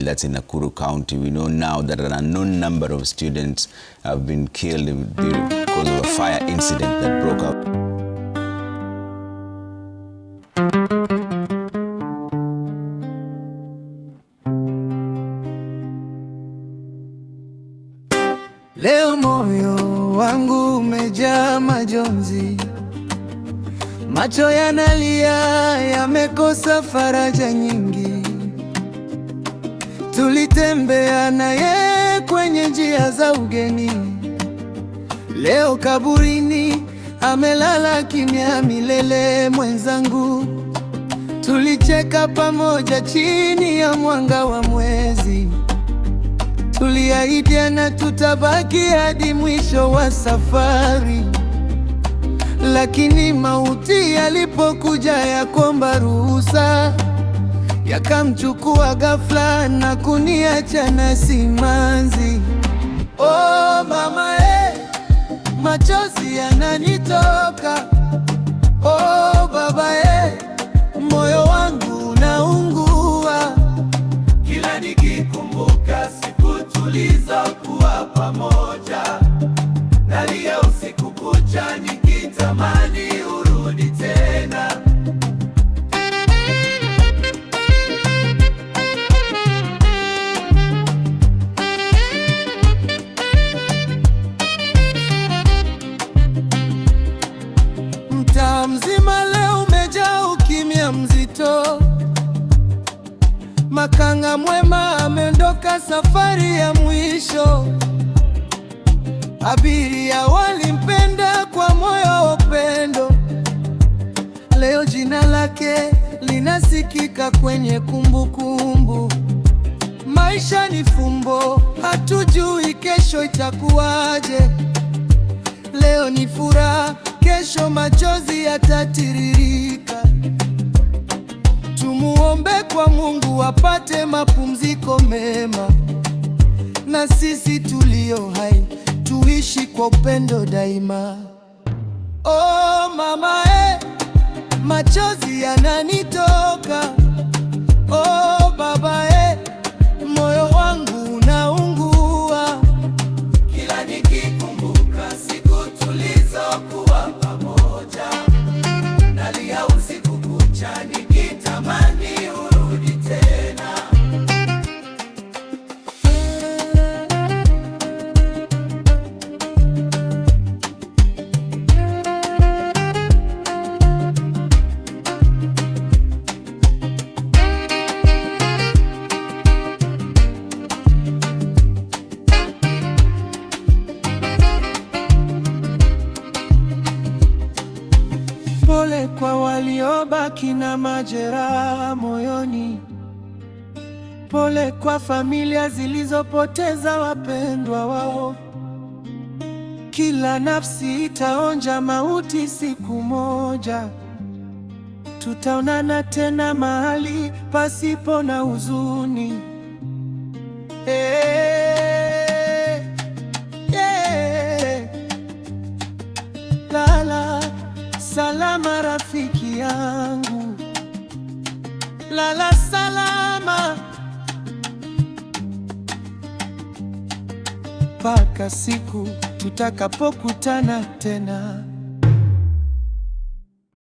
That's in Nakuru County. We know now that an unknown number of students have been killed because of a fire incident that broke out. Leo moyo wangu umejaa majonzi, macho yanalia, yamekosa faraja nyingi. Tulitembea naye kwenye njia za ugeni, leo kaburini amelala kimya milele. Mwenzangu, tulicheka pamoja chini ya mwanga wa mwezi, tuliahidiana tutabaki hadi mwisho wa safari. Lakini mauti yalipokuja yakomba ruhusa, yakamchukua ghafla na kuniacha na simanzi. Oh mama, machozi yananitoka. Oh baba, moyo wangu unaungua. Kila nikikumbuka siku tulizokuwa pamoja, nalia usiku kucha nikitamani urudi tena. Mtaa mzima leo umejaa ukimya mzito. Makanga mwema ameondoka safari ya mwisho. Abiria walimpenda kwa moyo wa upendo, leo jina lake linasikika kwenye kumbukumbu. Maisha ni fumbo, hatujui kesho itakuwaje. Leo ni furaha, kesho machozi yatatiririka. Tumuombe kwa Mungu apate mapumziko mema, na sisi tulio hai tuishi kwa upendo daima. Oh mama, machozi yananitoka. Oh baba, moyo wangu unaungua. Kila nikikumbuka siku tulizokuwa pamoja, nalia usiku kucha nikitamani urudi tena. Pole kwa waliobaki na majeraha moyoni. Pole kwa familia zilizopoteza wapendwa wao. Kila nafsi itaonja mauti siku moja. Tutaonana tena mahali pasipo na huzuni. Lala salama rafiki yangu, lala salama, mpaka siku tutakapokutana tena.